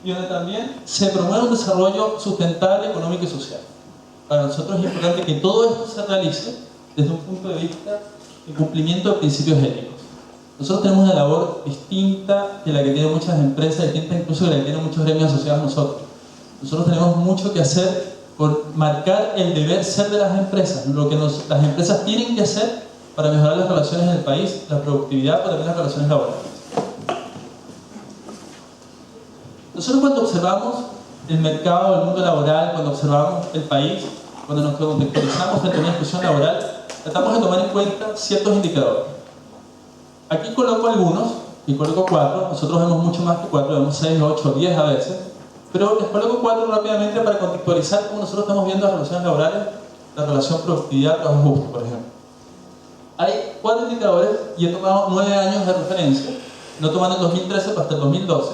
y donde también se promueve un desarrollo sustentable, económico y social. Para nosotros es importante que todo esto se realice desde un punto de vista de cumplimiento de principios éticos. Nosotros tenemos una labor distinta de la que tienen muchas empresas, distinta incluso de la que tienen muchos gremios asociados a nosotros. Nosotros tenemos mucho que hacer por marcar el deber ser de las empresas, lo que las empresas tienen que hacer para mejorar las relaciones en el país, la productividad, pero también las relaciones laborales. Nosotros cuando observamos el mercado, el mundo laboral, cuando observamos el país, cuando nos contextualizamos frente a una discusión laboral, tratamos de tomar en cuenta ciertos indicadores. Aquí coloco algunos, y coloco 4, nosotros vemos mucho más que 4, vemos 6, 8, 10 a veces, pero les coloco 4 rápidamente para contextualizar cómo nosotros estamos viendo las relaciones laborales, la relación productividad-trabajo justo, por ejemplo. Hay 4 indicadores y he tomado 9 años de referencia, no tomando el 2013 hasta el 2012,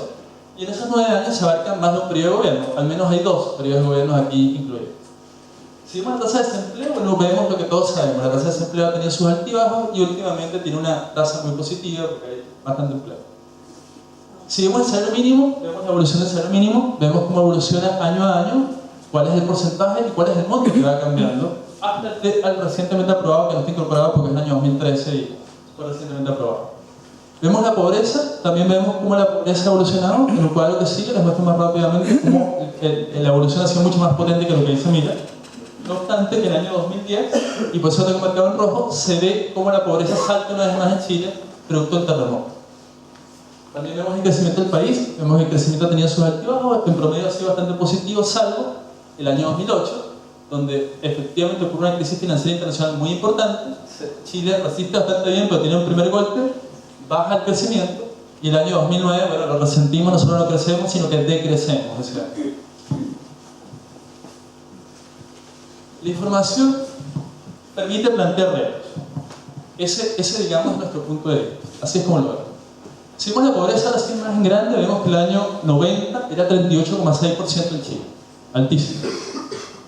y en esos 9 años se abarcan más de un periodo de gobierno, al menos hay 2 periodos de gobierno aquí incluidos. Si vemos la tasa de desempleo, bueno, vemos lo que todos sabemos, la tasa de desempleo ha tenido sus altibajos y últimamente tiene una tasa muy positiva porque hay bastante empleo. Si vemos el salario mínimo, vemos la evolución del salario mínimo, vemos cómo evoluciona año a año, cuál es el porcentaje y cuál es el monto que va cambiando, hasta el recientemente aprobado, que no está incorporado porque es el año 2013 y fue recientemente aprobado. Vemos la pobreza, también vemos cómo la pobreza ha evolucionado, en el cuadro que sigue les muestro más rápidamente cómo la evolución ha sido mucho más potente que lo que dice Mira. No obstante, que en el año 2010, y por eso tengo marcado en rojo, se ve cómo la pobreza salta una vez más en Chile, producto del terremoto. También vemos el crecimiento del país, vemos que el crecimiento ha tenido sus altibajos, en promedio ha sido bastante positivo, salvo el año 2008, donde efectivamente ocurre una crisis financiera internacional muy importante. Chile resiste bastante bien, pero tiene un primer golpe, baja el crecimiento, y el año 2009, bueno, lo resentimos, nosotros no crecemos, sino que decrecemos. O sea, la información permite plantear retos. Ese digamos, es nuestro punto de vista. Así es como lo vemos. Si vemos la pobreza, la cifra más grande, vemos que el año 90 era 38,6% en Chile. Altísimo.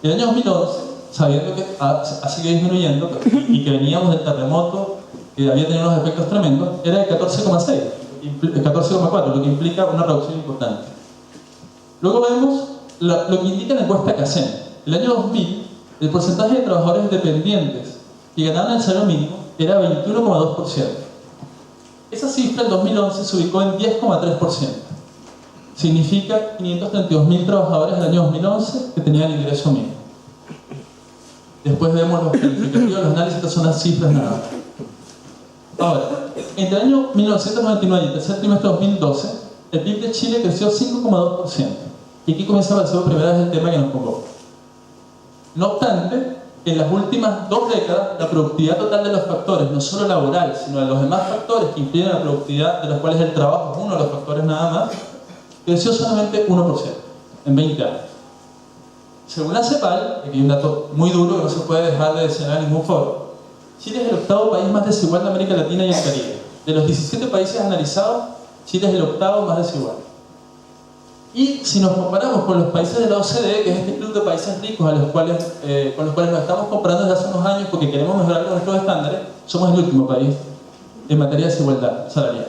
El año 2011, sabiendo que ha seguido disminuyendo y que veníamos del terremoto, que había tenido unos efectos tremendos, era de 14,6, 14,4, lo que implica una reducción importante. Luego vemos lo que indica la encuesta CACEN. El año 2000, el porcentaje de trabajadores dependientes que ganaban el salario mínimo era 21,2%. Esa cifra en 2011 se ubicó en 10,3%. Significa 532.000 trabajadores en el año 2011 que tenían el ingreso mínimo. Después vemos los calificativos, los análisis, que son las cifras nada más. Ahora, entre el año 1999 y el tercer trimestre de 2012, el PIB de Chile creció 5,2%. Y aquí comienza a aparecer por primera vez el tema que nos convoca. No obstante, en las últimas 2 décadas, la productividad total de los factores, no solo laboral, sino de los demás factores que influyen en la productividad, de los cuales el trabajo es uno de los factores nada más, creció solamente 1% en 20 años. Según la CEPAL, aquí hay un dato muy duro que no se puede dejar de señalar en ningún foro, Chile es el 8º país más desigual de América Latina y el Caribe. De los 17 países analizados, Chile es el 8º más desigual. Y si nos comparamos con los países de la OCDE, que es este club de países ricos con los cuales nos estamos comparando desde hace unos años porque queremos mejorar nuestros estándares, somos el último país en materia de desigualdad salarial.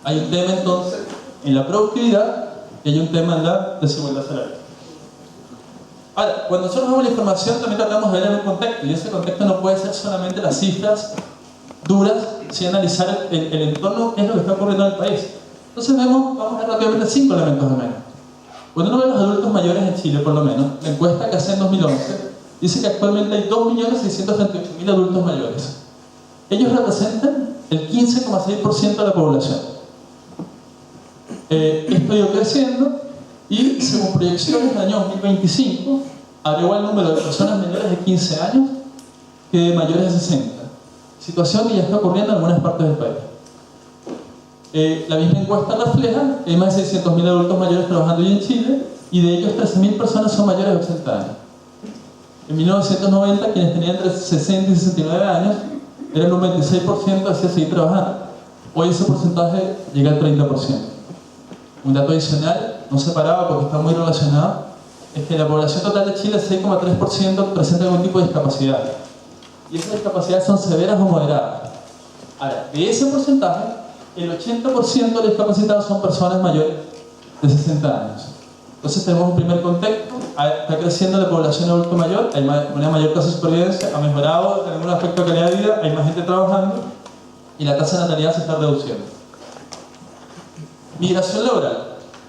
Hay un tema entonces en la productividad y hay un tema en la desigualdad salarial. Ahora, cuando nosotros vemos la información también tratamos de ver en un contexto, y ese contexto no puede ser solamente las cifras duras, sin analizar el entorno, qué es lo que está ocurriendo en el país. Entonces vamos a ver rápidamente 5 elementos de menos. Cuando uno ve a los adultos mayores en Chile, por lo menos, la encuesta que hace en 2011 dice que actualmente hay 2.638.000 adultos mayores. Ellos representan el 15,6% de la población. Esto ha ido creciendo y, según proyecciones, en el año 2025 habrá igual número de personas menores de 15 años que de mayores de 60. Situación que ya está ocurriendo en algunas partes del país. La misma encuesta refleja que hay más de 600.000 adultos mayores trabajando hoy en Chile y de ellos 13.000 personas son mayores de 80 años. En 1990, quienes tenían entre 60 y 69 años era el 96% hacia seguir trabajando. Hoy ese porcentaje llega al 30%. Un dato adicional, no separado porque está muy relacionado, es que la población total de Chile, 6,3%, presenta algún tipo de discapacidad. Y esas discapacidades son severas o moderadas. Ahora, de ese porcentaje, el 80% de los discapacitados son personas mayores de 60 años. Entonces tenemos un primer contexto, está creciendo la población adulto mayor, hay una mayor tasa de supervivencia, ha mejorado en algún aspecto de calidad de vida, hay más gente trabajando y la tasa de natalidad se está reduciendo. Migración laboral.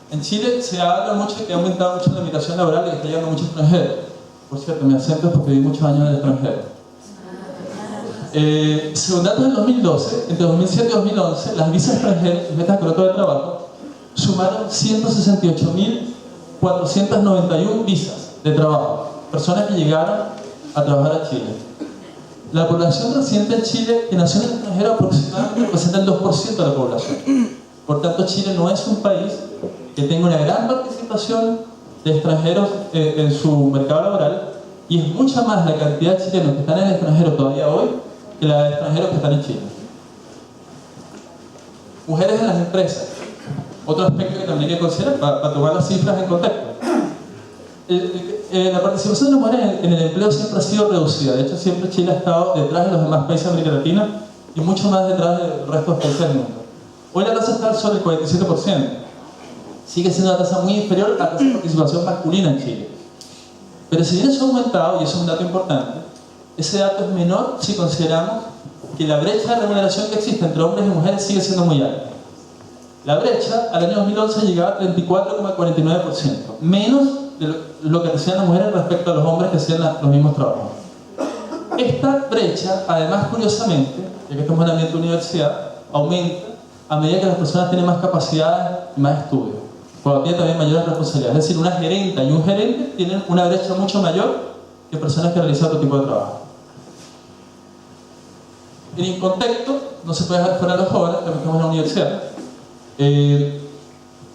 En Chile se habla mucho de que ha aumentado mucho la migración laboral y que está llegando mucho extranjero. Por cierto, me acento porque viví muchos años en el extranjero. Según datos del 2012, entre 2007 y 2011, las visas extranjeras, visas de de trabajo, sumaron 168.491 visas de trabajo, personas que llegaron a trabajar a Chile. La población residente en Chile, que nació en el extranjero, aproximadamente representa el 2% de la población. Por tanto, Chile no es un país que tenga una gran participación de extranjeros en su mercado laboral, y es mucha más la cantidad de chilenos que están en el extranjero todavía hoy que la de extranjeros que están en Chile. Mujeres en las empresas. Otro aspecto que también hay que considerar para tomar las cifras en contexto. La participación de las mujeres en el empleo siempre ha sido reducida. De hecho, siempre Chile ha estado detrás de los demás países de América Latina y mucho más detrás del resto de los países del mundo. Hoy la tasa está sobre el 47%. Sigue siendo una tasa muy inferior a la tasa de participación masculina en Chile. Pero si bien eso ha aumentado, y eso es un dato importante, ese dato es menor si consideramos que la brecha de remuneración que existe entre hombres y mujeres sigue siendo muy alta. La brecha al año 2011 llegaba a 34,49%, menos de lo que recibían las mujeres respecto a los hombres que hacían los mismos trabajos. Esta brecha, además, curiosamente, ya que estamos en el ambiente de universidad, aumenta a medida que las personas tienen más capacidades y más estudios, cuando tienen también mayores responsabilidades. Es decir, una gerenta y un gerente tienen una brecha mucho mayor que personas que realizan otro tipo de trabajo. En el contexto, no se puede dejar fuera a los jóvenes, también estamos en la universidad.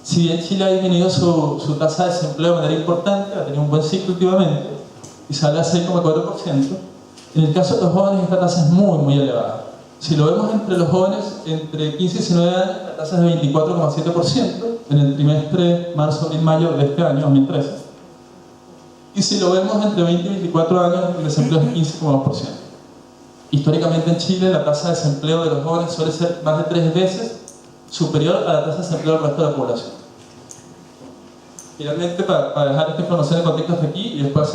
Si bien Chile ha disminuido su tasa de desempleo de manera importante, ha tenido un buen ciclo últimamente, y sale a 6,4%, en el caso de los jóvenes esta tasa es muy, muy elevada. Si lo vemos entre los jóvenes entre 15 y 19 años, la tasa es de 24,7% en el trimestre marzo y mayo de este año, 2013. Y si lo vemos entre 20 y 24 años, el desempleo es 15,2%. Históricamente en Chile la tasa de desempleo de los jóvenes suele ser más de 3 veces superior a la tasa de desempleo del resto de la población. Finalmente, para dejar esta información en contexto hasta aquí y después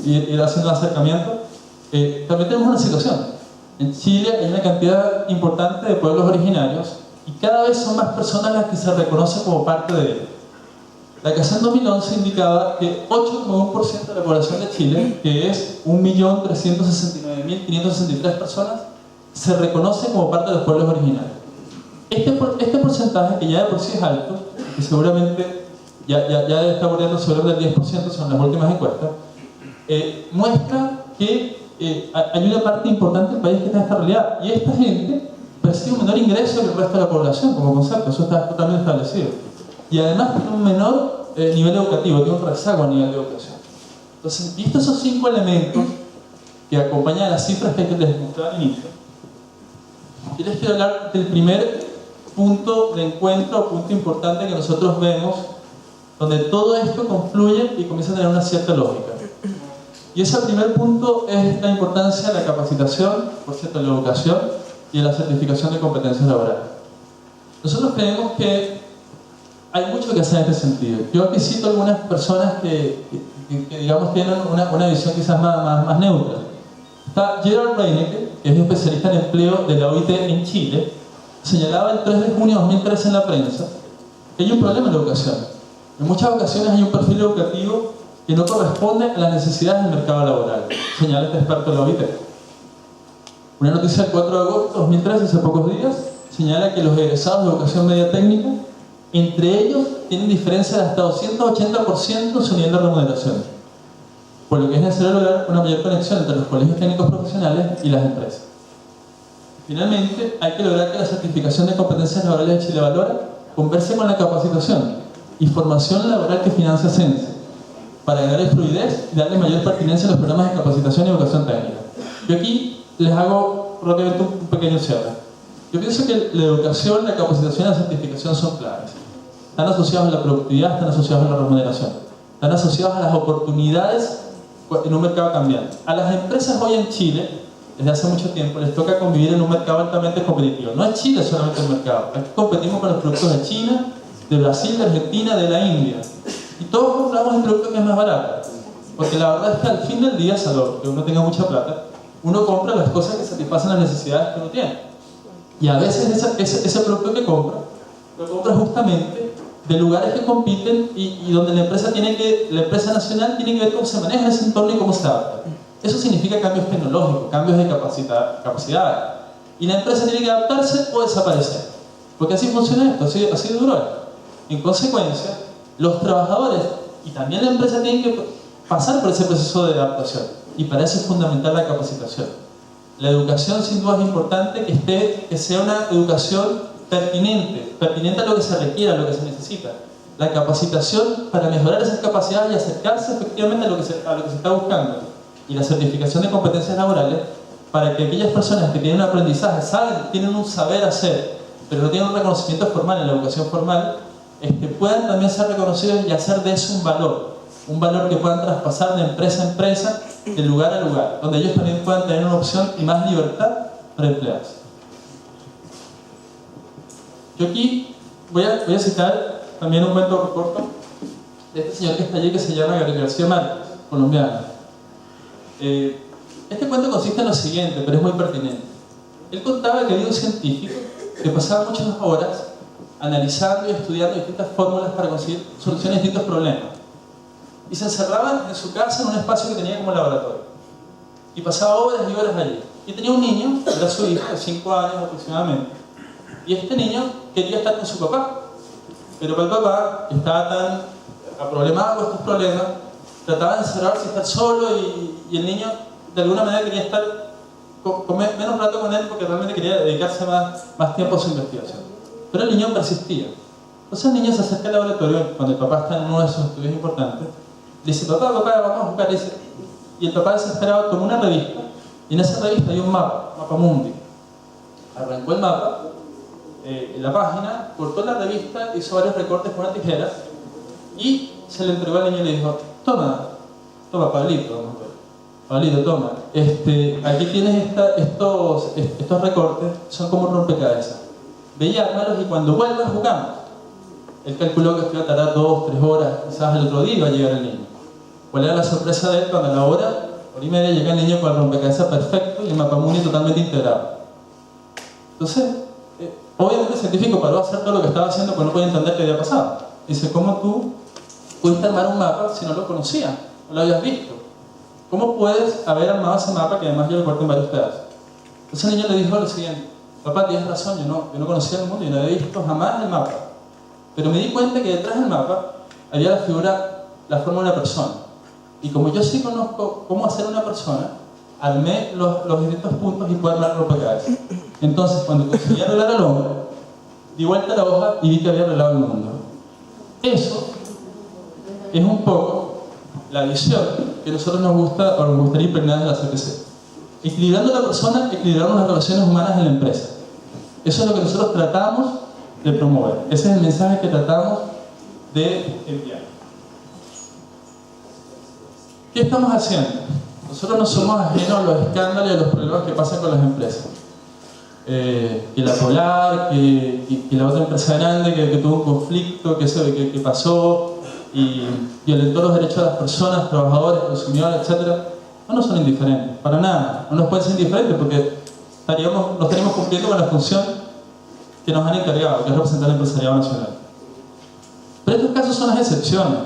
ir haciendo un acercamiento, también tenemos una situación. En Chile hay una cantidad importante de pueblos originarios y cada vez son más personas las que se reconocen como parte de ellos. La CACEN en 2011 indicaba que 8,1% de la población de Chile, que es 1.369.563 personas, se reconoce como parte de los pueblos originarios. Este porcentaje, que ya de por sí es alto, que seguramente ya debe estar bordeando sobre el 10%, son las últimas encuestas, muestra que hay una parte importante del país que está en esta realidad, y esta gente percibe un menor ingreso que el resto de la población como concepto, eso está totalmente establecido, y además tiene un menor nivel educativo, tiene un rezago a nivel de educación. Entonces, vistos esos 5 elementos que acompañan a las cifras que les mostraba al inicio, yo les quiero hablar del primer punto de encuentro, punto importante que nosotros vemos, donde todo esto confluye y comienza a tener una cierta lógica. Y ese primer punto es la importancia de la capacitación, por cierto, de la educación y de la certificación de competencias laborales. Nosotros creemos que hay mucho que hacer en este sentido. Yo aquí cito algunas personas que digamos, tienen una visión quizás más neutra. Está Gerald Reineke, que es un especialista en empleo de la OIT en Chile, señalaba el 3 de junio de 2013 en la prensa que hay un problema en la educación. En muchas ocasiones hay un perfil educativo que no corresponde a las necesidades del mercado laboral, señala este experto de la OIT. Una noticia del 4 de agosto de 2013, hace pocos días, señala que los egresados de educación media técnica, entre ellos, tienen diferencia de hasta 280% en su nivel de remuneración, por lo que es necesario lograr una mayor conexión entre los colegios técnicos profesionales y las empresas. Finalmente, hay que lograr que la certificación de competencias laborales de Chile Valora converse con la capacitación y formación laboral que financia CENSE, para ganar fluidez y darle mayor pertinencia a los programas de capacitación y educación técnica. Yo aquí les hago rápidamente un pequeño cierre. Yo pienso que la educación, la capacitación y la certificación son claves. Están asociados a la productividad, están asociados a la remuneración, están asociados a las oportunidades en un mercado cambiante. A las empresas hoy en Chile, desde hace mucho tiempo, les toca convivir en un mercado altamente competitivo. No es Chile solamente el mercado, aquí competimos con los productos de China, de Brasil, de Argentina, de la India. Y todos compramos el producto que es más barato. Porque la verdad es que al fin del día, salvo que uno tenga mucha plata, uno compra las cosas que satisfacen las necesidades que uno tiene. Y a veces ese producto que compra, lo compra justamente de lugares que compiten y donde la empresa nacional tiene que ver cómo se maneja ese entorno y cómo se adapta. Eso significa cambios tecnológicos, cambios de capacidades. Y la empresa tiene que adaptarse o desaparecer. Porque así funciona esto, así de duro. En consecuencia, los trabajadores y también la empresa tienen que pasar por ese proceso de adaptación. Y para eso es fundamental la capacitación. La educación sin duda es importante que sea una educación pertinente a lo que se requiere, a lo que se necesita. La capacitación para mejorar esas capacidades y acercarse efectivamente a lo que se está buscando. Y la certificación de competencias laborales para que aquellas personas que tienen un aprendizaje, tienen un saber hacer, pero no tienen un reconocimiento formal en la educación formal, puedan también ser reconocidos y hacer de eso un valor que puedan traspasar de empresa a empresa, de lugar a lugar, donde ellos también puedan tener una opción y más libertad para emplearse. Yo aquí voy a citar también un cuento corto de este señor que está allí, que se llama Gabriel García Márquez, colombiano. Este cuento consiste en lo siguiente, pero es muy pertinente. Él contaba que había un científico que pasaba muchas horas analizando y estudiando distintas fórmulas para conseguir soluciones a distintos problemas. Y se encerraba en su casa en un espacio que tenía como laboratorio. Y pasaba horas y horas allí. Y tenía un niño, que era su hijo, de 5 años aproximadamente. Y este niño quería estar con su papá. Pero para el papá, que estaba tan aproblemado con estos problemas, trataba de encerrarse y estar solo, y el niño de alguna manera quería estar menos rato con él porque realmente quería dedicarse más tiempo a su investigación. Pero el niño persistía. Entonces el niño se acerca al laboratorio cuando el papá está en uno de sus estudios importantes. Le dice: papá, vamos a buscar. Y el papá desesperado tomó una revista, y en esa revista hay un mapa mundi. Arrancó el mapa en la página, cortó la revista, hizo varios recortes con una tijera y se le entregó al niño y le dijo: toma Pablito, toma, aquí tienes estos recortes, son como un rompecabezas. Ve y ármalos y cuando vuelvas jugamos. Él calculó que iba a tardar 2 o 3 horas, quizás el otro día iba a llegar el niño. ¿Cuál era la sorpresa de él? Cuando a la hora y media llega el niño con el rompecabezas perfecto y el mapamundi totalmente integrado. Entonces, obviamente el científico paró a hacer todo lo que estaba haciendo porque no podía entender qué había pasado. Dice: ¿cómo tú pudiste armar un mapa si no lo conocías? No lo habías visto. ¿Cómo puedes haber armado ese mapa que además yo lo corté en varios pedazos? Entonces el niño le dijo lo siguiente: papá, tienes razón, yo no conocía el mundo y no había visto jamás el mapa. Pero me di cuenta que detrás del mapa había la forma de una persona. Y como yo sí conozco cómo hacer una persona, armé los distintos puntos y pude armar el rompecabezas. Entonces, cuando conseguí arreglar al hombre, di vuelta a la hoja y vi que había arreglado el mundo. Eso es un poco la visión que a nosotros nos gustaría impregnar en la CPC. Equilibrando a la persona, equilibramos las relaciones humanas en la empresa. Eso es lo que nosotros tratamos de promover. Ese es el mensaje que tratamos de enviar. ¿Qué estamos haciendo? Nosotros no somos ajenos a los escándalos y a los problemas que pasan con las empresas. Que la Polar, que la otra empresa grande que tuvo un conflicto, que pasó y violentó los derechos de las personas, trabajadores, consumidores, etc. No nos son indiferentes, para nada. No nos pueden ser indiferentes porque no estaríamos cumpliendo con la función que nos han encargado, que es representar al empresariado nacional. Pero estos casos son las excepciones,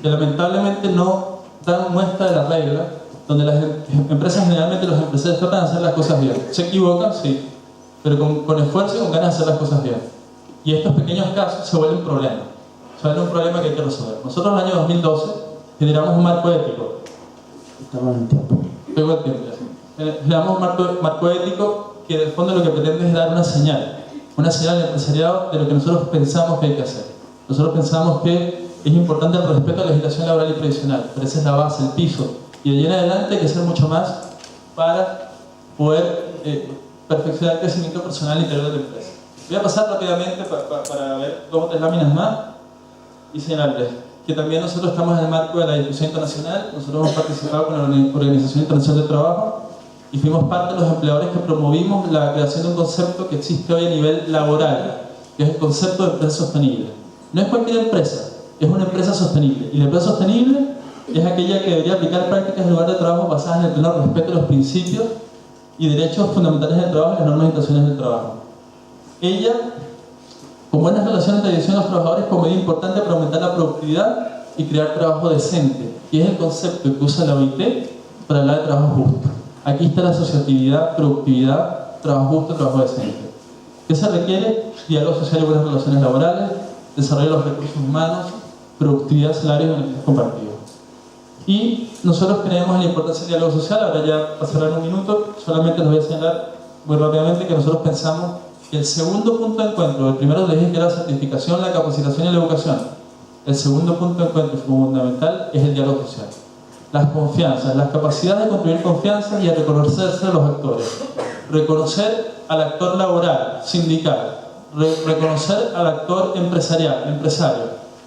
que lamentablemente no dan muestra de la regla, donde las empresas, generalmente los empresarios tratan de hacer las cosas bien. Se equivocan, sí, pero con esfuerzo y con ganas de hacer las cosas bien. Y estos pequeños casos se vuelven problemas. Se vuelven un problema que hay que resolver. Nosotros en el año 2012 generamos un marco ético. Estamos en tiempo. Pego el tiempo, ya. Generamos un marco ético que en el fondo lo que pretende es dar una señal al empresariado de lo que nosotros pensamos que hay que hacer. Nosotros pensamos que es importante el respeto a la legislación laboral y previsional, pero esa es la base, el piso. Y de allí en adelante hay que hacer mucho más para poder perfeccionar el crecimiento personal interior de la empresa. Voy a pasar rápidamente para ver 2 o 3 láminas más y señalarles que también nosotros estamos en el marco de la discusión internacional. Nosotros hemos participado con la Organización Internacional del Trabajo y fuimos parte de los empleadores que promovimos la creación de un concepto que existe hoy a nivel laboral, que es el concepto de empresa sostenible. No es cualquier empresa, es una empresa sostenible. Y la empresa sostenible es aquella que debería aplicar prácticas en lugar de trabajo basadas en el pleno respeto a los principios y derechos fundamentales del trabajo y las normas e intenciones del trabajo. Ella, con buenas relaciones entre la dirección de los trabajadores, como medida importante para aumentar la productividad y crear trabajo decente, y es el concepto que usa la OIT para hablar de trabajo justo. Aquí está la asociatividad, productividad, trabajo justo, trabajo decente. ¿Qué se requiere? Diálogo social y buenas relaciones laborales, desarrollo de los recursos humanos, productividad, salarios y beneficios compartidos. Y nosotros creemos en la importancia del diálogo social. Ahora ya pasará un minuto, solamente les voy a señalar muy rápidamente que nosotros pensamos que el segundo punto de encuentro, el primero les dije que era la certificación, la capacitación y la educación. El segundo punto de encuentro fundamental es el diálogo social. Las confianzas, las capacidades de construir confianza y de reconocerse a los actores. Reconocer al actor laboral, sindical. Reconocer al actor empresarial, empresario.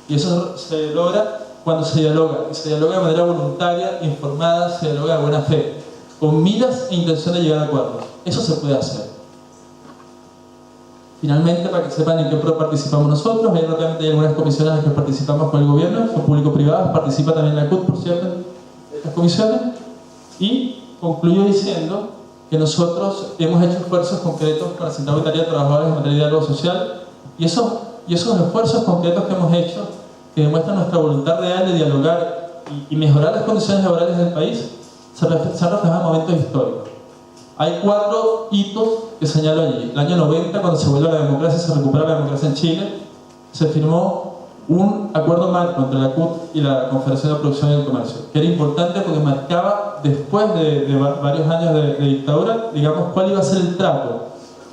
Y eso se logra cuando se dialoga. Y se dialoga de manera voluntaria, informada, se dialoga de buena fe, con miras e intención de llegar a acuerdos. Eso se puede hacer. Finalmente, para que sepan en qué participamos nosotros, ahí rápidamente hay algunas comisiones en las que participamos con el gobierno, son público-privadas, participa también la CUT, por cierto, en estas comisiones. Y concluyo diciendo que nosotros hemos hecho esfuerzos concretos para la Central Unitaria de Trabajadores en materia de diálogo social, y esos esfuerzos concretos que hemos hecho, que demuestran nuestra voluntad real de dialogar y mejorar las condiciones laborales del país, se han reflejado en momentos históricos. Hay 4 hitos que señalo allí. El año 90, cuando se vuelve a la democracia, se recupera la democracia en Chile, se firmó un acuerdo marco entre la CUT y la Confederación de Producción y el Comercio, que era importante porque marcaba, después de varios años de dictadura, digamos, cuál iba a ser el trato,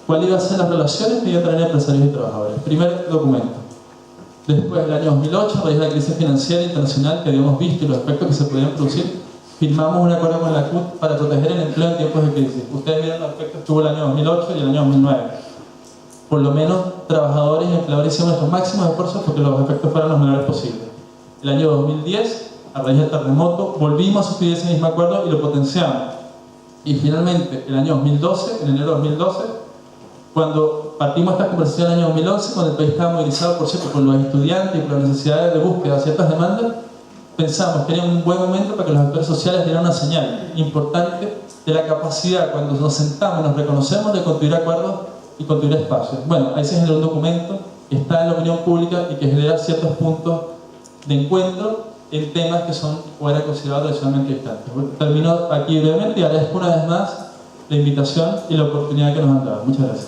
cuál iba a ser las relaciones que iban a tener empresarios y trabajadores. Primer documento. Después, del año 2008, a raíz de la crisis financiera internacional que habíamos visto y los efectos que se podían producir, firmamos un acuerdo con la CUT para proteger el empleo en tiempos de crisis. Ustedes vieron los efectos que tuvo el año 2008 y el año 2009. Por lo menos, trabajadores y empleadores hicieron nuestros máximos esfuerzos porque los efectos fueran los menores posibles. El año 2010, a raíz del terremoto, volvimos a suscribir ese mismo acuerdo y lo potenciamos. Y finalmente, el año 2012, en enero de 2012, cuando partimos esta conversación en el año 2011, cuando el país estaba movilizado, por cierto, por los estudiantes y por las necesidades de búsqueda de ciertas demandas, pensamos que era un buen momento para que los actores sociales dieran una señal importante de la capacidad, cuando nos sentamos, nos reconocemos, de construir acuerdos y construir espacios. Bueno, ahí se genera un documento que está en la opinión pública y que genera ciertos puntos de encuentro en temas que son o eran considerados tradicionalmente distantes. Bueno, termino aquí brevemente y agradezco una vez más la invitación y la oportunidad que nos han dado. Muchas gracias.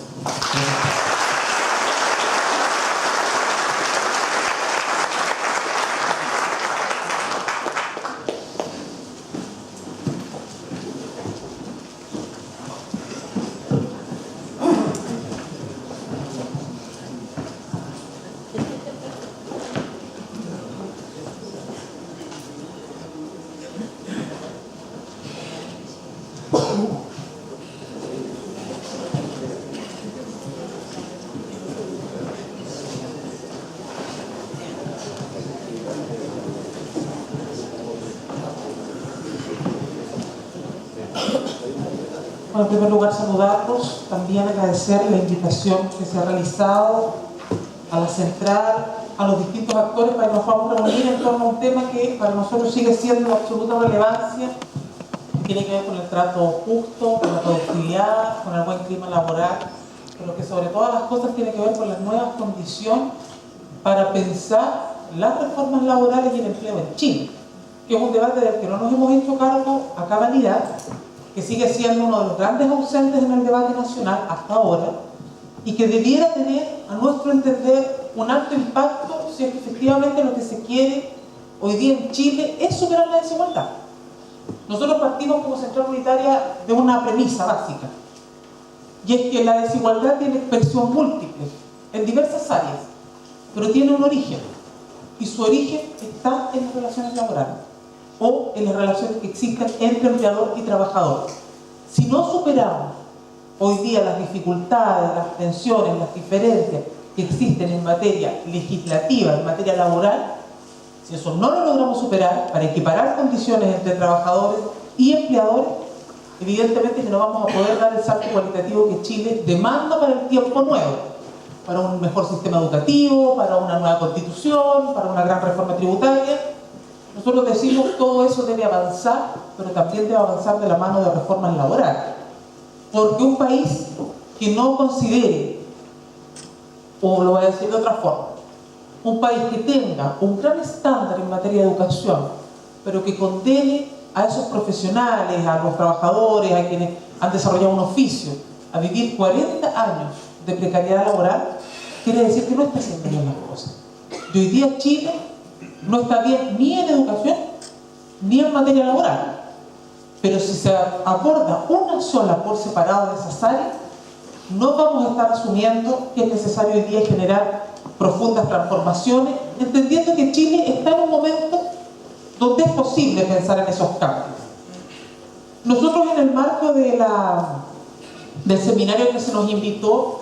Bueno, en primer lugar, saludarlos, también agradecer la invitación que se ha realizado a la central, a los distintos actores para que nos podamos reunir en torno a un tema que para nosotros sigue siendo de absoluta relevancia, que tiene que ver con el trato justo, con la productividad, con el buen clima laboral, pero que sobre todas las cosas tiene que ver con las nuevas condiciones para pensar las reformas laborales y el empleo en Chile, que es un debate del que no nos hemos hecho cargo a cabalidad, que sigue siendo uno de los grandes ausentes en el debate nacional hasta ahora y que debiera tener, a nuestro entender, un alto impacto si es que efectivamente lo que se quiere hoy día en Chile es superar la desigualdad. Nosotros partimos como Central Unitaria de una premisa básica, y es que la desigualdad tiene expresión múltiple en diversas áreas, pero tiene un origen, y su origen está en las relaciones laborales o en las relaciones que existen entre empleador y trabajador. Si no superamos hoy día las dificultades, las tensiones, las diferencias que existen en materia legislativa, en materia laboral, si eso no lo logramos superar para equiparar condiciones entre trabajadores y empleadores, evidentemente que no vamos a poder dar el salto cualitativo que Chile demanda para el tiempo nuevo. para un mejor sistema educativo, para una nueva constitución, para una gran reforma tributaria. Nosotros decimos todo eso debe avanzar, pero también debe avanzar de la mano de reformas laborales. Porque un país que no considere, o lo voy a decir de otra forma, un país que tenga un gran estándar en materia de educación, pero que condene a esos profesionales, a los trabajadores, a quienes han desarrollado un oficio, a vivir 40 años de precariedad laboral, quiere decir que no está haciendo bien las cosas. Y hoy día Chile no está bien ni en educación, ni en materia laboral. Pero si se aborda una sola por separado de esas áreas, no vamos a estar asumiendo que es necesario hoy día generar profundas transformaciones, entendiendo que Chile está en un momento donde es posible pensar en esos cambios. Nosotros en el marco del seminario que se nos invitó,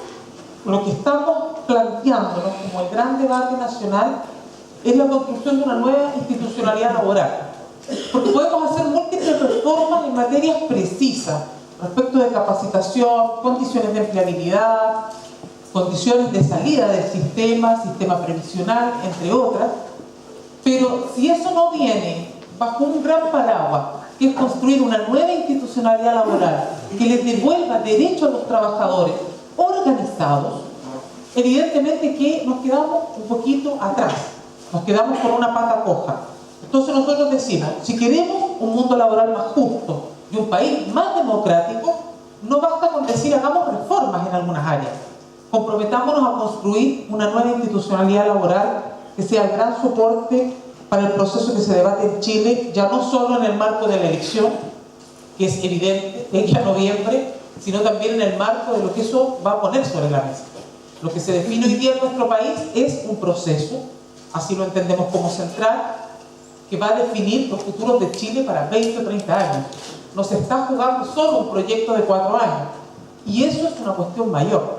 lo que estamos planteándonos como el gran debate nacional es la construcción de una nueva institucionalidad laboral. Porque podemos hacer múltiples reformas en materias precisas respecto de capacitación, condiciones de empleabilidad, condiciones de salida del sistema previsional, entre otras. Pero si eso no viene bajo un gran paraguas, que es construir una nueva institucionalidad laboral que les devuelva derechos a los trabajadores organizados, evidentemente que nos quedamos un poquito atrás, nos quedamos con una pata coja. Entonces nosotros decimos, si queremos un mundo laboral más justo y un país más democrático, no basta con decir hagamos reformas en algunas áreas. Comprometámonos a construir una nueva institucionalidad laboral que sea el gran soporte para el proceso que se debate en Chile, ya no solo en el marco de la elección, que es evidente, de aquí a noviembre, sino también en el marco de lo que eso va a poner sobre la mesa. Lo que se define hoy día en nuestro país es un proceso, así lo entendemos como central, que va a definir los futuros de Chile para 20 o 30 años. No se está jugando solo un proyecto de 4 años. Y eso es una cuestión mayor.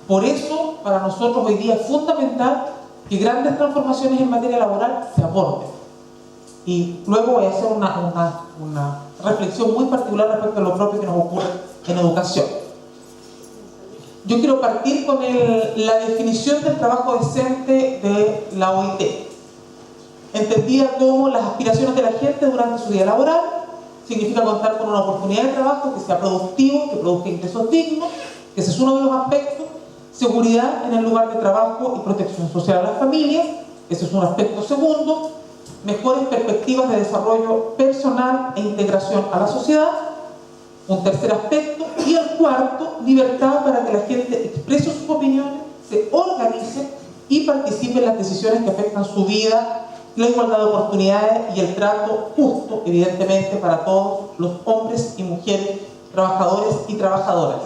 Por eso, para nosotros hoy día es fundamental que grandes transformaciones en materia laboral se aborden. Y luego voy a hacer una reflexión muy particular respecto a lo propio que nos ocurre en educación. Yo quiero partir con la definición del trabajo decente de la OIT. Entendida como las aspiraciones de la gente durante su día laboral, significa contar con una oportunidad de trabajo que sea productivo, que produzca ingresos dignos, que ese es uno de los aspectos, seguridad en el lugar de trabajo y protección social a las familias, ese es un aspecto segundo, mejores perspectivas de desarrollo personal e integración a la sociedad, un tercer aspecto, y el cuarto, libertad para que la gente exprese sus opiniones, se organice y participe en las decisiones que afectan su vida, la igualdad de oportunidades y el trato justo, evidentemente, para todos los hombres y mujeres, trabajadores y trabajadoras.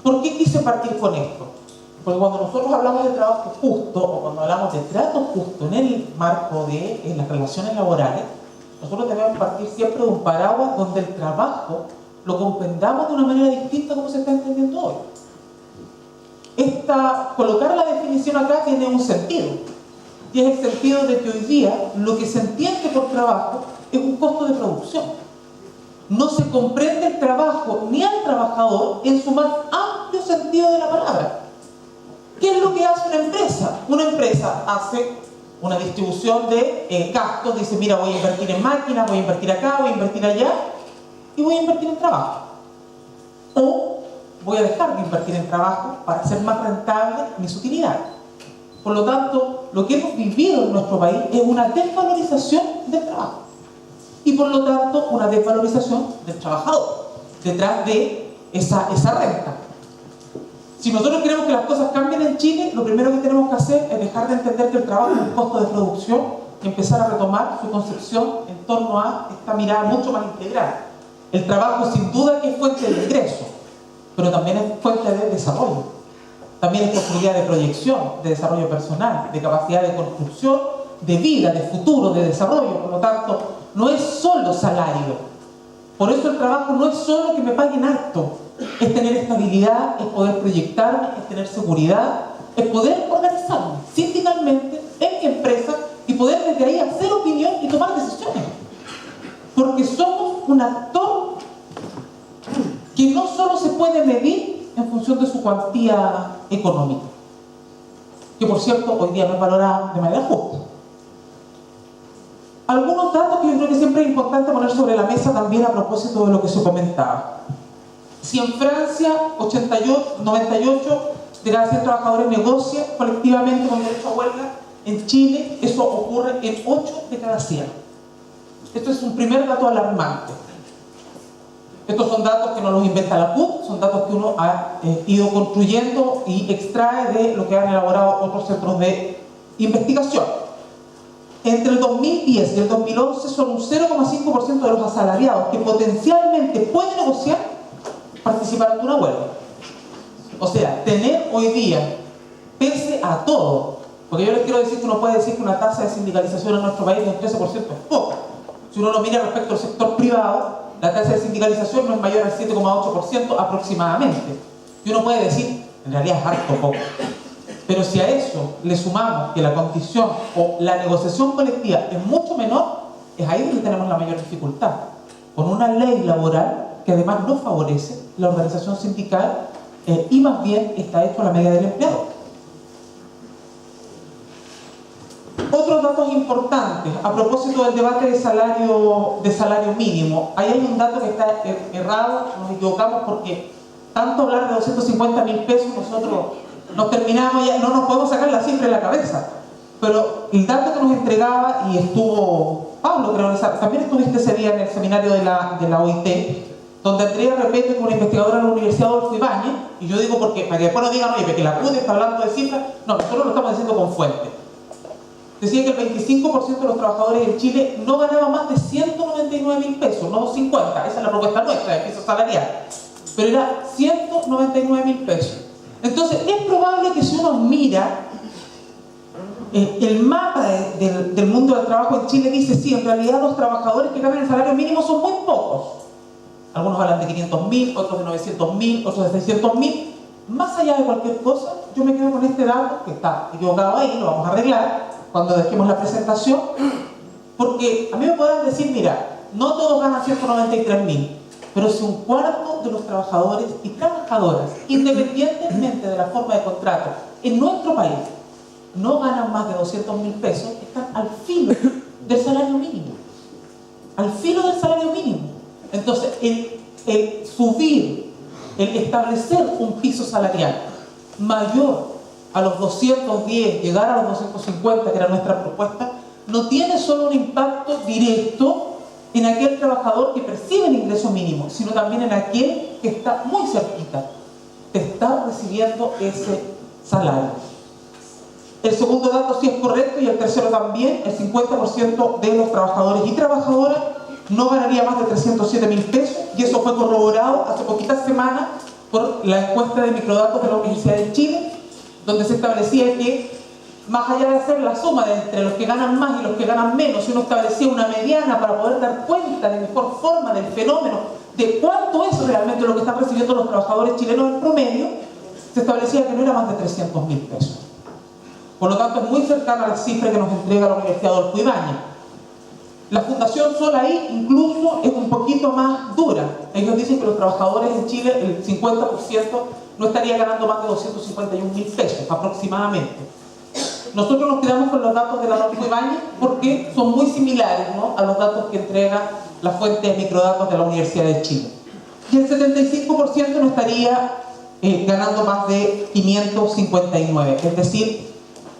¿Por qué quise partir con esto? Porque cuando nosotros hablamos de trabajo justo, o cuando hablamos de trato justo en el marco de las relaciones laborales, nosotros debemos partir siempre de un paraguas donde el trabajo lo comprendamos de una manera distinta a como se está entendiendo hoy. Colocar la definición acá tiene un sentido. Y es el sentido de que hoy día lo que se entiende por trabajo es un costo de producción. No se comprende el trabajo ni al trabajador en su más amplio sentido de la palabra. ¿Qué es lo que hace una empresa? Una empresa hace una distribución de gastos, dice, mira, voy a invertir en máquinas, voy a invertir acá, voy a invertir allá, y voy a invertir en trabajo. O voy a dejar de invertir en trabajo para hacer más rentable mis utilidades. Por lo tanto, lo que hemos vivido en nuestro país es una desvalorización del trabajo. Y por lo tanto, una desvalorización del trabajador, detrás de esa renta. Si nosotros queremos que las cosas cambien en Chile, lo primero que tenemos que hacer es dejar de entender que el trabajo es un costo de producción y empezar a retomar su concepción en torno a esta mirada mucho más integral. El trabajo sin duda que es fuente de ingreso, pero también es fuente de desarrollo. También es posibilidad de proyección, de desarrollo personal, de capacidad de construcción, de vida, de futuro, de desarrollo. Por lo tanto, no es solo salario. Por eso el trabajo no es solo que me paguen harto. Es tener estabilidad, es poder proyectarme, es tener seguridad, es poder organizarme sindicalmente en mi empresa y poder desde ahí hacer opinión y tomar decisiones. Porque somos un actor que no solo se puede medir en función de su cuantía económica, que por cierto hoy día no es valorada de manera justa. Algunos datos que yo creo que siempre es importante poner sobre la mesa también a propósito de lo que se comentaba. Si en Francia 98 de cada 100 trabajadores negocian colectivamente con derecho a huelga, en Chile eso ocurre en 8 de cada 100. Esto es un primer dato alarmante. Estos son datos que no los inventa la CUT, son datos que uno ha ido construyendo y extrae de lo que han elaborado otros centros de investigación. Entre el 2010 y el 2011 son un 0,5% de los asalariados que potencialmente pueden negociar participar de una huelga. O sea, tener hoy día, pese a todo, porque yo les quiero decir que uno puede decir que una tasa de sindicalización en nuestro país de un 13% es poco. Si uno lo mira respecto al sector privado, la tasa de sindicalización no es mayor al 7,8% aproximadamente. Y uno puede decir, en realidad es harto poco. Pero si a eso le sumamos que la condición o la negociación colectiva es mucho menor, es ahí donde tenemos la mayor dificultad. Con una ley laboral que además no favorece la organización sindical y más bien está hecho a la medida del empleador. Otros datos importantes a propósito del debate de salario mínimo. Ahí hay un dato que está errado, nos equivocamos porque tanto hablar de 250.000 pesos nosotros nos terminamos ya, no nos podemos sacar la cifra de la cabeza. Pero el dato que nos entregaba, y estuvo Pablo, creo que también estuviste ese día en el seminario de la OIT, donde Andrea repite con una investigadora de la Universidad Adolfo Ibáñez, y yo digo porque, para que después no digan, oye, que la CUT está hablando de cifras, no, nosotros lo estamos diciendo con fuente. Decía que el 25% de los trabajadores en Chile no ganaba más de 199.000 pesos, no 50, esa es la propuesta nuestra de piso salarial, pero era 199.000 pesos. Entonces, es probable que si uno mira el mapa del mundo del trabajo en Chile, dice, sí, en realidad los trabajadores que ganan el salario mínimo son muy pocos. Algunos hablan de 500.000, otros de 900.000, otros de 600.000. Más allá de cualquier cosa, yo me quedo con este dato, que está equivocado ahí, lo vamos a arreglar cuando dejemos la presentación, porque a mí me podrán decir, mira, no todos ganan 193.000, pero si un cuarto de los trabajadores y trabajadoras, independientemente de la forma de contrato, en nuestro país, no ganan más de 200.000 pesos, están al filo del salario mínimo. Al filo del salario mínimo. Entonces, el subir, el establecer un piso salarial mayor a los 210, llegar a los 250, que era nuestra propuesta, no tiene solo un impacto directo en aquel trabajador que percibe el ingreso mínimo, sino también en aquel que está muy cerquita, que está recibiendo ese salario. El segundo dato sí es correcto y el tercero también, el 50% de los trabajadores y trabajadoras no ganaría más de 307.000 pesos, y eso fue corroborado hace poquitas semanas por la encuesta de microdatos de la Universidad de Chile, donde se establecía que, más allá de hacer la suma de entre los que ganan más y los que ganan menos, si uno establecía una mediana para poder dar cuenta de mejor forma del fenómeno, de cuánto es realmente lo que están recibiendo los trabajadores chilenos en promedio, se establecía que no era más de 300.000 pesos. Por lo tanto, es muy cercana a la cifra que nos entrega la Universidad Adolfo Ibáñez. La Fundación Sol ahí incluso es un poquito más dura. Ellos dicen que los trabajadores en Chile, el 50%, no estaría ganando más de 251.000 pesos aproximadamente. Nosotros nos quedamos con los datos de la Adolfo Ibáñez porque son muy similares, ¿no?, a los datos que entrega la fuente de microdatos de la Universidad de Chile. Y el 75% no estaría ganando más de 559. Es decir,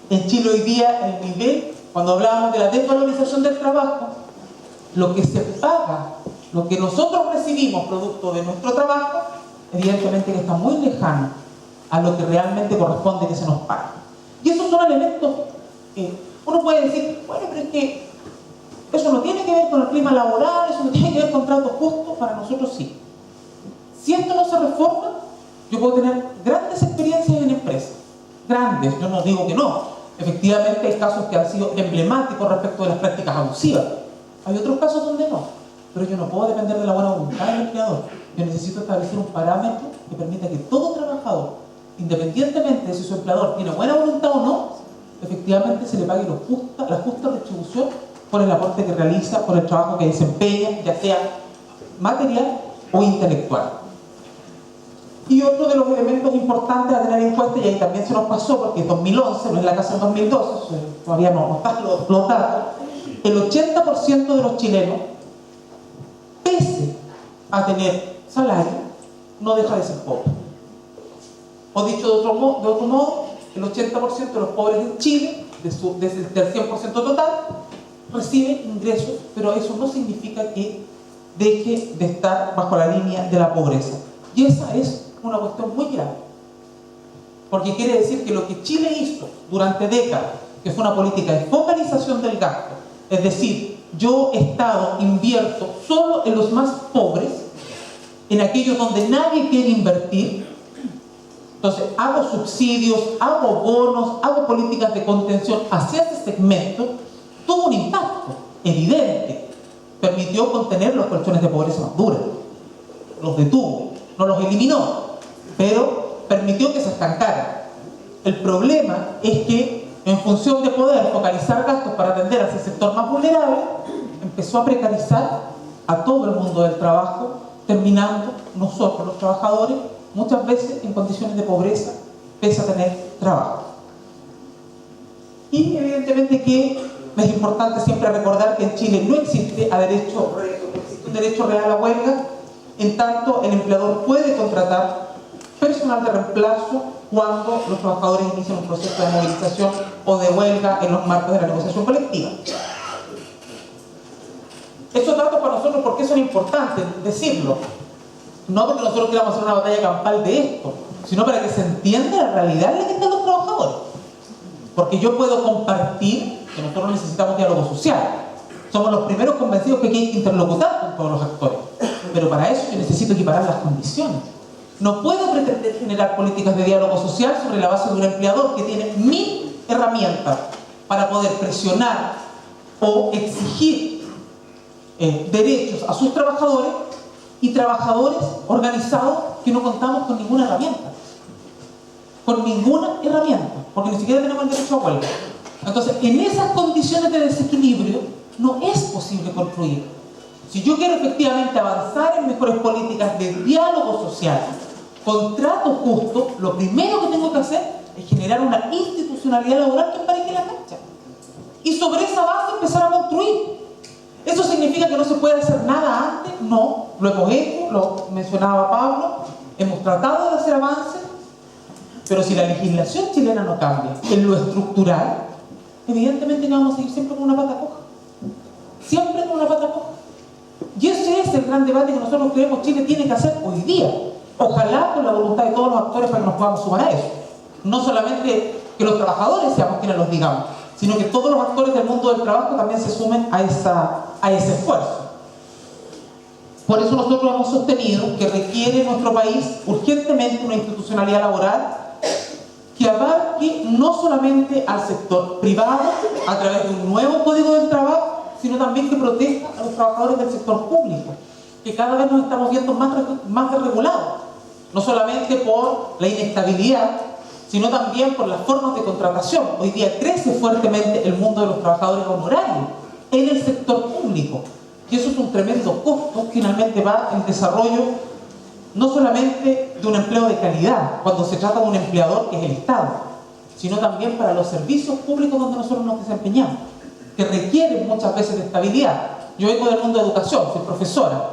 en Chile hoy día el nivel, cuando hablábamos de la desvalorización del trabajo, lo que se paga, lo que nosotros recibimos producto de nuestro trabajo, evidentemente que está muy lejano a lo que realmente corresponde que se nos pague. Y esos son elementos que uno puede decir, bueno, pero es que eso no tiene que ver con el clima laboral, eso no tiene que ver con tratos justos. Para nosotros sí. Si esto no se reforma, yo puedo tener grandes experiencias en empresas, grandes, yo no digo que no. Efectivamente hay casos que han sido emblemáticos respecto de las prácticas abusivas. Hay otros casos donde no, pero yo no puedo depender de la buena voluntad del empleador. Yo necesito establecer un parámetro que permita que todo trabajador, independientemente de si su empleador tiene buena voluntad o no, efectivamente se le pague la justa retribución por el aporte que realiza, por el trabajo que desempeña, ya sea material o intelectual. Y otro de los elementos importantes a tener en cuenta, y ahí también se nos pasó, porque en 2011, no es la casa en 2012, todavía no están los datos, el 80% de los chilenos, pese a tener salario, no deja de ser pobre. O dicho de otro modo, el 80% de los pobres en Chile, del 100% total, reciben ingresos, pero eso no significa que deje de estar bajo la línea de la pobreza. Y esa es una cuestión muy grave, porque quiere decir que lo que Chile hizo durante décadas, que fue una política de focalización del gasto, es decir, yo Estado invierto solo en los más pobres, en aquellos donde nadie quiere invertir, entonces hago subsidios, hago bonos, hago políticas de contención hacia ese segmento, tuvo un impacto evidente, permitió contener los colchones de pobreza más duros, los detuvo, no los eliminó, pero permitió que se estancaran. El problema es que, en función de poder focalizar gastos para atender a ese sector más vulnerable, empezó a precarizar a todo el mundo del trabajo, terminando nosotros, los trabajadores, muchas veces en condiciones de pobreza, pese a tener trabajo. Y evidentemente que es importante siempre recordar que en Chile no existe un derecho real a huelga, en tanto el empleador puede contratar personal de reemplazo cuando los trabajadores inician un proceso de movilización o de huelga en los marcos de la negociación colectiva. Estos datos para nosotros, ¿por qué son importantes decirlo? No porque nosotros queramos hacer una batalla campal de esto, sino para que se entienda la realidad en la que están los trabajadores. Porque yo puedo compartir que nosotros necesitamos diálogo social. Somos los primeros convencidos que hay que interlocutar con todos los actores. Pero para eso yo necesito equiparar las condiciones. No puedo pretender generar políticas de diálogo social sobre la base de un empleador que tiene 1000 herramientas para poder presionar o exigir derechos a sus trabajadores, y trabajadores organizados que no contamos con ninguna herramienta. Con ninguna herramienta, porque ni siquiera tenemos el derecho a huelga. Entonces, en esas condiciones de desequilibrio, no es posible construir. Si yo quiero efectivamente avanzar en mejores políticas de diálogo social, contrato justo, lo primero que tengo que hacer es generar una institucionalidad laboral que empareje la cancha. Y sobre esa base empezar a construir. ¿Eso significa que no se puede hacer nada antes? No, lo hemos hecho, lo mencionaba Pablo, hemos tratado de hacer avances, pero si la legislación chilena no cambia en lo estructural, evidentemente que vamos a seguir siempre con una pata coja. Siempre con una pata coja. Y ese es el gran debate que nosotros creemos Chile tiene que hacer hoy día. Ojalá con la voluntad de todos los actores para que nos podamos sumar a eso. No solamente que los trabajadores seamos quienes los digamos, sino que todos los actores del mundo del trabajo también se sumen a ese esfuerzo. Por eso nosotros hemos sostenido que requiere nuestro país urgentemente una institucionalidad laboral que abarque no solamente al sector privado a través de un nuevo código del trabajo, sino también que proteja a los trabajadores del sector público, que cada vez nos estamos viendo más desregulados, no solamente por la inestabilidad, sino también por las formas de contratación. Hoy día crece fuertemente el mundo de los trabajadores honorarios en el sector público, y eso es un tremendo costo. Finalmente va en desarrollo no solamente de un empleo de calidad, cuando se trata de un empleador que es el Estado, sino también para los servicios públicos donde nosotros nos desempeñamos, que requieren muchas veces de estabilidad. Yo vengo del mundo de educación, soy profesora.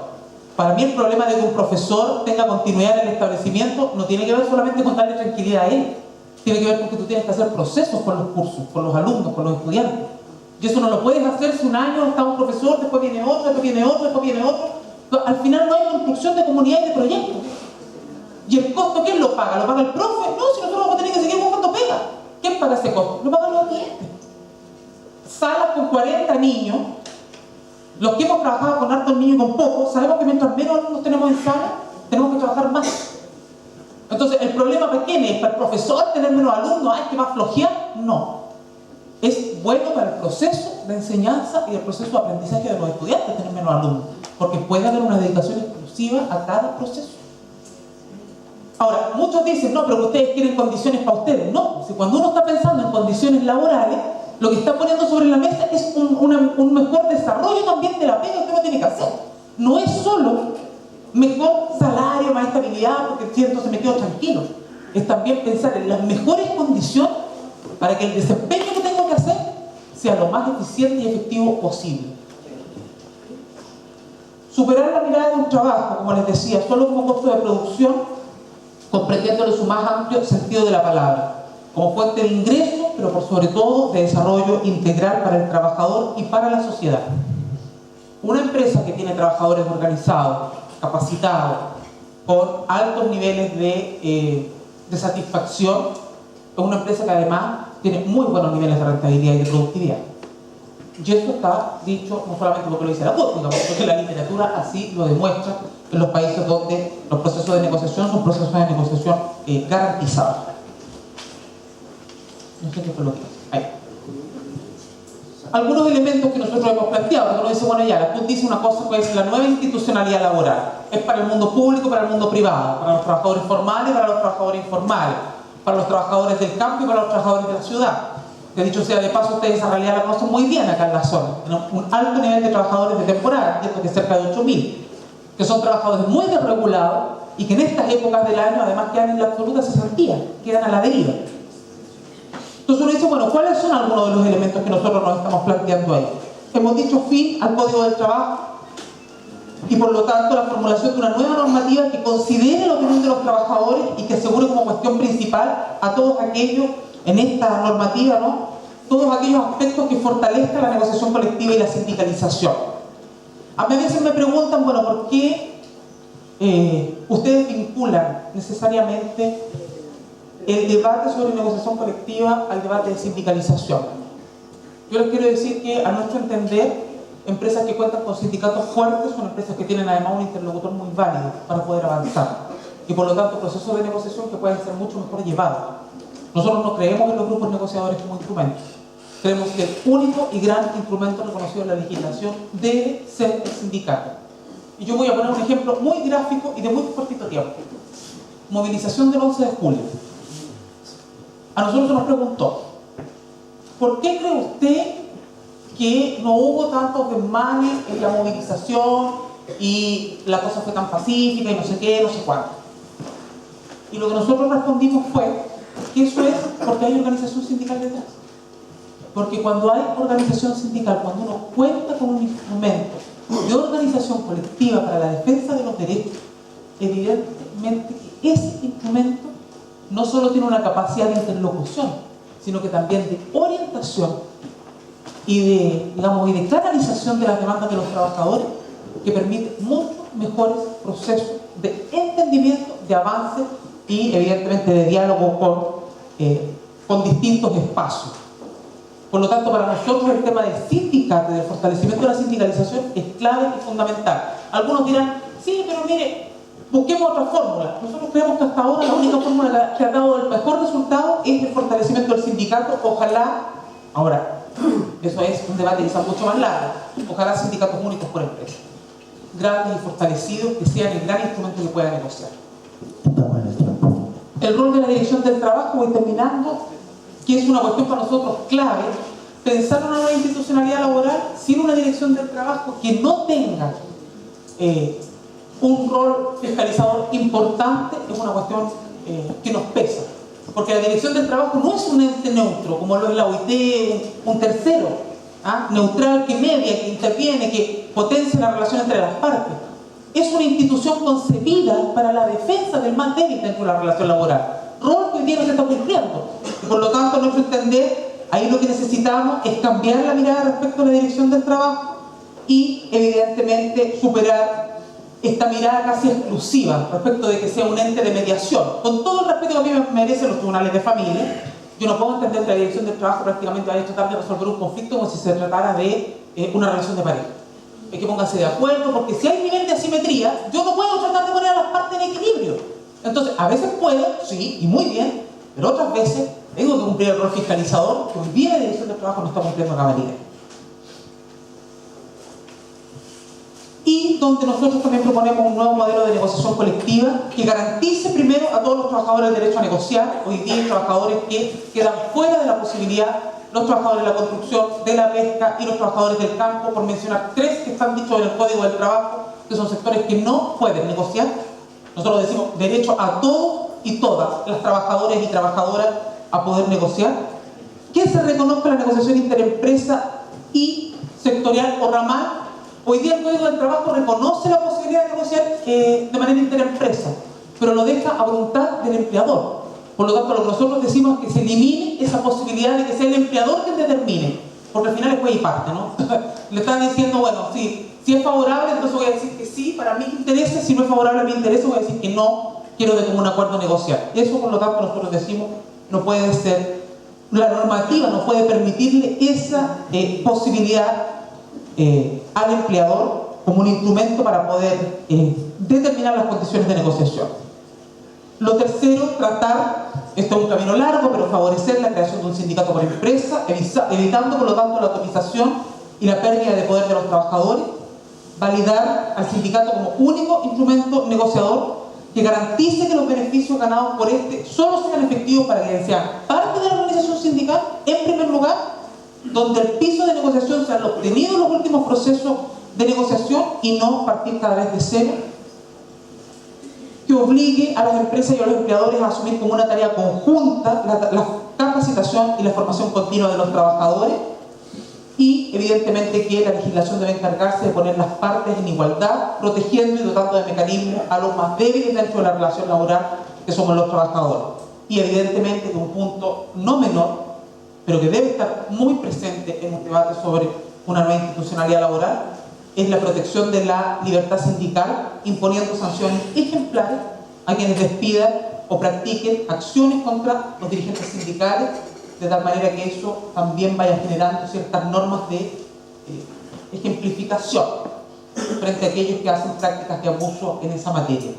Para mí el problema de que un profesor tenga continuidad en el establecimiento no tiene que ver solamente con darle tranquilidad a él, tiene que ver con que tú tienes que hacer procesos con los cursos, con los alumnos, con los estudiantes. Y eso no lo puedes hacer si un año está un profesor, después viene otro, después viene otro, después viene otro. Al final no hay construcción de comunidad y de proyectos. ¿Y el costo quién lo paga? ¿Lo paga el profe? No, si nosotros vamos a tener que seguir buscando pega. ¿Quién paga ese costo? Lo pagan los estudiantes. Salas con 40 niños, los que hemos trabajado con hartos niños y con pocos, sabemos que mientras menos alumnos tenemos en sala, tenemos que trabajar más. Entonces, ¿el problema para quién es? ¿Para el profesor tener menos alumnos? ¿Ay, que va a flojear? No. Es bueno para el proceso de enseñanza y el proceso de aprendizaje de los estudiantes tener menos alumnos, porque puede haber una dedicación exclusiva a cada proceso. Ahora, muchos dicen, no, pero que ustedes quieren condiciones para ustedes. No, si cuando uno está pensando en condiciones laborales, lo que está poniendo sobre la mesa es un mejor desarrollo también de la pega que uno tiene que hacer. No es solo mejor salario, más estabilidad, porque entonces me quedo tranquilo. Es también pensar en las mejores condiciones para que el desempeño que tengo que hacer sea lo más eficiente y efectivo posible. Superar la mirada de un trabajo, como les decía, solo como costo de producción, comprendiéndolo en su más amplio sentido de la palabra, como fuente de ingreso, pero por sobre todo de desarrollo integral para el trabajador y para la sociedad. Una empresa que tiene trabajadores organizados, capacitados, con altos niveles de satisfacción, es una empresa que además tiene muy buenos niveles de rentabilidad y de productividad. Y esto está dicho no solamente porque lo dice la COP, digamos, porque la literatura así lo demuestra en los países donde los procesos de negociación son procesos de negociación garantizados. No sé qué fue lo que hay. Algunos elementos que nosotros hemos planteado, porque uno dice, bueno, ya, la CUT dice una cosa que es la nueva institucionalidad laboral. Es para el mundo público, para el mundo privado, para los trabajadores formales, para los trabajadores informales, para los trabajadores del campo y para los trabajadores de la ciudad. Que dicho sea de paso, ustedes esa realidad la conocen muy bien acá en la zona. Tenemos un alto nivel de trabajadores de temporada, entiendo que cerca de 8.000, que son trabajadores muy desregulados y que en estas épocas del año además quedan en la absoluta cesantía, quedan a la deriva. Entonces uno dice, bueno, ¿cuáles son algunos de los elementos que nosotros nos estamos planteando ahí? Hemos dicho fin al Código del Trabajo y por lo tanto la formulación de una nueva normativa que considere la opinión de los trabajadores y que asegure como cuestión principal a todos aquellos, en esta normativa, ¿no?, todos aquellos aspectos que fortalezcan la negociación colectiva y la sindicalización. A mí a veces me preguntan, bueno, ¿por qué ustedes vinculan necesariamente el debate sobre negociación colectiva al debate de sindicalización? Yo les quiero decir que, a nuestro entender, empresas que cuentan con sindicatos fuertes son empresas que tienen además un interlocutor muy válido para poder avanzar y por lo tanto procesos de negociación que pueden ser mucho mejor llevados. Nosotros no creemos en los grupos negociadores como instrumentos. Creemos que el único y gran instrumento reconocido en la legislación debe ser el sindicato. Y yo voy a poner un ejemplo muy gráfico y de muy cortito tiempo. Movilización del 11 de julio. A nosotros se nos preguntó, ¿por qué cree usted que no hubo tantos desmanes en la movilización y la cosa fue tan pacífica y no sé qué, no sé cuánto? Y lo que nosotros respondimos fue que eso es porque hay organización sindical detrás. Porque cuando hay organización sindical, cuando uno cuenta con un instrumento de organización colectiva para la defensa de los derechos, evidentemente que ese instrumento no solo tiene una capacidad de interlocución, sino que también de orientación y de, digamos, y de canalización de las demandas de los trabajadores, que permite muchos mejores procesos de entendimiento, de avance y evidentemente de diálogo con distintos espacios. Por lo tanto, para nosotros el tema del sindicato, del fortalecimiento de la sindicalización es clave y fundamental. Algunos dirán, sí, pero mire, busquemos otra fórmula. Nosotros creemos que hasta ahora la única fórmula que ha dado el mejor resultado es el fortalecimiento del sindicato. Ojalá, ahora, eso es un debate quizás mucho más largo, ojalá sindicatos únicos por empresa, grandes y fortalecidos, que sean el gran instrumento que pueda negociar. El rol de la dirección del trabajo, voy terminando, que es una cuestión para nosotros clave. Pensar en una nueva institucionalidad laboral sin una dirección del trabajo que no tenga un rol fiscalizador importante es una cuestión que nos pesa. Porque la dirección del trabajo no es un ente neutro, como lo es la OIT, un tercero, neutral, que media, que interviene, que potencia la relación entre las partes. Es una institución concebida para la defensa del más débil dentro de la relación laboral. Rol que hoy día no se está cumpliendo. Y por lo tanto, a nuestro entender, ahí lo que necesitamos es cambiar la mirada respecto a la dirección del trabajo y, evidentemente, superar esta mirada casi exclusiva respecto de que sea un ente de mediación. Con todo el respeto que a mí me merecen los tribunales de familia, yo no puedo entender que la dirección del trabajo prácticamente vaya a tratar de resolver un conflicto como si se tratara de una relación de pareja. Es que pónganse de acuerdo, porque si hay nivel de asimetría, yo no puedo tratar de poner a las partes en equilibrio. Entonces, a veces puedo, sí, y muy bien, pero otras veces tengo que cumplir el rol fiscalizador que hoy día la dirección del trabajo no está cumpliendo a cabalidad. Y donde nosotros también proponemos un nuevo modelo de negociación colectiva que garantice primero a todos los trabajadores el derecho a negociar. Hoy día hay trabajadores que quedan fuera de la posibilidad, los trabajadores de la construcción, de la pesca y los trabajadores del campo, por mencionar tres que están dichos en el Código del Trabajo, que son sectores que no pueden negociar. Nosotros decimos derecho a todos y todas las trabajadoras y trabajadoras a poder negociar. Que se reconozca la negociación interempresa y sectorial o ramal. Hoy día el Código del Trabajo reconoce la posibilidad de negociar de manera interempresa, pero lo deja a voluntad del empleador. Por lo tanto, lo que nosotros decimos es que se elimine esa posibilidad de que sea el empleador quien determine, porque al final es juez y parte, ¿no? Le están diciendo, bueno, si es favorable, entonces voy a decir que sí, para mí me interesa; si no es favorable a mi interés, voy a decir que no, quiero de común acuerdo negociar. Eso, por lo tanto, nosotros decimos, no puede ser, la normativa no puede permitirle esa posibilidad al empleador como un instrumento para poder determinar las condiciones de negociación. Lo tercero, tratar, esto es un camino largo, pero favorecer la creación de un sindicato por empresa, evitando por lo tanto la atomización y la pérdida de poder de los trabajadores. Validar al sindicato como único instrumento negociador que garantice que los beneficios ganados por este solo sean efectivos para que sean parte de la organización sindical, en primer lugar, donde el piso de negociación sea obtenido en los últimos procesos de negociación y no partir cada vez de cero. Que obligue a las empresas y a los empleadores a asumir como una tarea conjunta la capacitación y la formación continua de los trabajadores. Y evidentemente que la legislación debe encargarse de poner las partes en igualdad, protegiendo y dotando de mecanismos a los más débiles dentro de la relación laboral, que somos los trabajadores. Y evidentemente que un punto no menor, pero que debe estar muy presente en un debate sobre una nueva institucionalidad laboral, es la protección de la libertad sindical, imponiendo sanciones ejemplares a quienes despidan o practiquen acciones contra los dirigentes sindicales, de tal manera que eso también vaya generando ciertas normas de ejemplificación frente a aquellos que hacen prácticas de abuso en esa materia.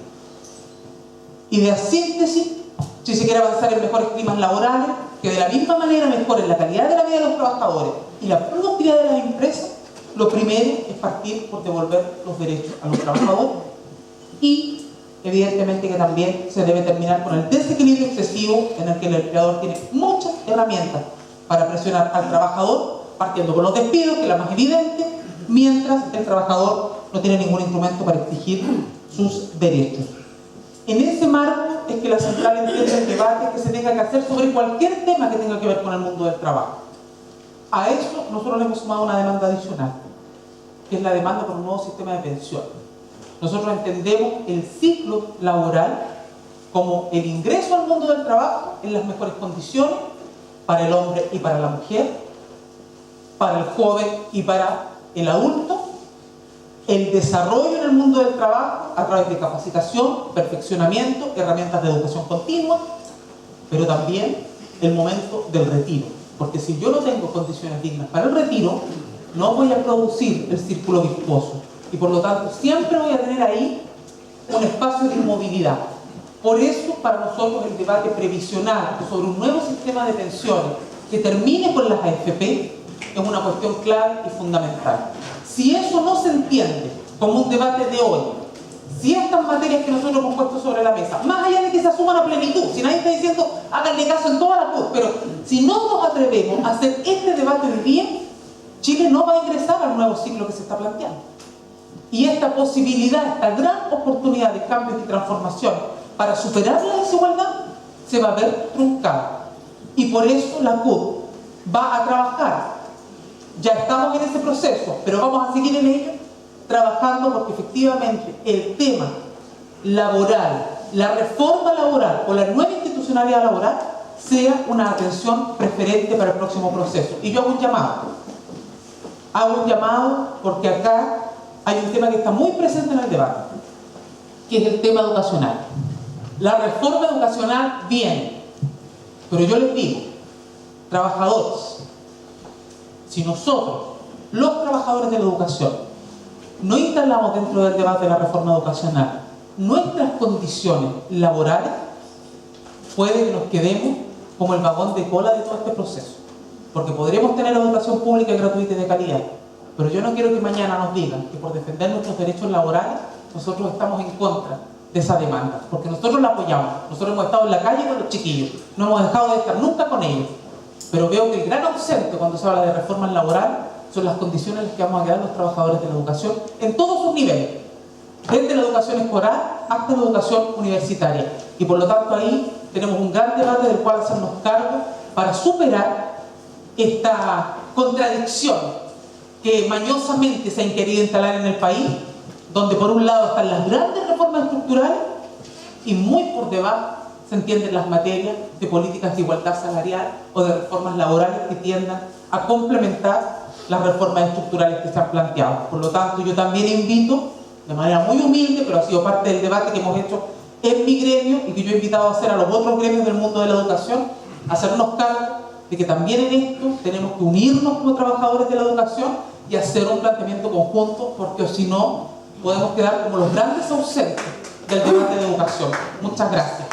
Idea síntesis: si se quiere avanzar en mejores climas laborales, que de la misma manera mejoren la calidad de la vida de los trabajadores y la productividad de las empresas, lo primero es partir por devolver los derechos a los trabajadores. Y evidentemente que también se debe terminar con el desequilibrio excesivo en el que el empleador tiene muchas herramientas para presionar al trabajador, partiendo por los despidos, que es la más evidente, mientras el trabajador no tiene ningún instrumento para exigir sus derechos. En ese marco es que la central entiende el debate que se tenga que hacer sobre cualquier tema que tenga que ver con el mundo del trabajo. A eso nosotros le hemos sumado una demanda adicional, que es la demanda por un nuevo sistema de pensión. Nosotros entendemos el ciclo laboral como el ingreso al mundo del trabajo en las mejores condiciones para el hombre y para la mujer, para el joven y para el adulto, el desarrollo en el mundo del trabajo a través de capacitación, perfeccionamiento, herramientas de educación continua, pero también el momento del retiro. Porque si yo no tengo condiciones dignas para el retiro, no voy a producir el círculo virtuoso. Y por lo tanto, siempre voy a tener ahí un espacio de inmovilidad. Por eso, para nosotros, el debate previsional sobre un nuevo sistema de pensiones que termine con las AFP es una cuestión clave y fundamental. Si eso no se entiende como un debate de hoy, si estas materias que nosotros hemos puesto sobre la mesa, más allá de que se asuman a plenitud, si nadie está diciendo háganle caso en toda la CUT, pero si no nos atrevemos a hacer este debate hoy día, Chile no va a ingresar al nuevo ciclo que se está planteando. Y esta posibilidad, esta gran oportunidad de cambios y transformación para superar la desigualdad, se va a ver truncada. Y por eso la CUT va a trabajar. Ya estamos en ese proceso, pero vamos a seguir en ello, trabajando porque efectivamente el tema laboral, la reforma laboral o la nueva institucionalidad laboral sea una atención preferente para el próximo proceso. Y yo hago un llamado porque acá hay un tema que está muy presente en el debate, que es el tema educacional. La reforma educacional viene, pero yo les digo, trabajadores, si nosotros, los trabajadores de la educación, no instalamos dentro del debate de la reforma educacional nuestras condiciones laborales, puede que nos quedemos como el vagón de cola de todo este proceso. Porque podremos tener educación pública gratuita y de calidad, pero yo no quiero que mañana nos digan que por defender nuestros derechos laborales nosotros estamos en contra de esa demanda, porque nosotros la apoyamos. Nosotros hemos estado en la calle con los chiquillos, no hemos dejado de estar nunca con ellos, pero veo que el gran ausente cuando se habla de reformas laborales son las condiciones en las que vamos a quedar los trabajadores de la educación en todos sus niveles, desde la educación escolar hasta la educación universitaria. Y por lo tanto ahí tenemos un gran debate del cual hacernos cargo para superar esta contradicción que mañosamente se han querido instalar en el país, donde por un lado están las grandes reformas estructurales y muy por debajo se entienden las materias de políticas de igualdad salarial o de reformas laborales que tiendan a complementar las reformas estructurales que se han planteado. Por lo tanto, yo también invito, de manera muy humilde, pero ha sido parte del debate que hemos hecho en mi gremio y que yo he invitado a hacer a los otros gremios del mundo de la educación, a hacernos cargo de que también en esto tenemos que unirnos como trabajadores de la educación y hacer un planteamiento conjunto, porque si no, podemos quedar como los grandes ausentes del debate de educación. Muchas gracias.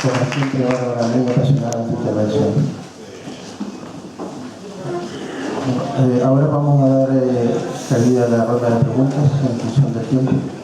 Como siempre, Bárbara, muy apasionada en tu intervención. Ahora vamos a dar salida a la ronda de preguntas en función del tiempo.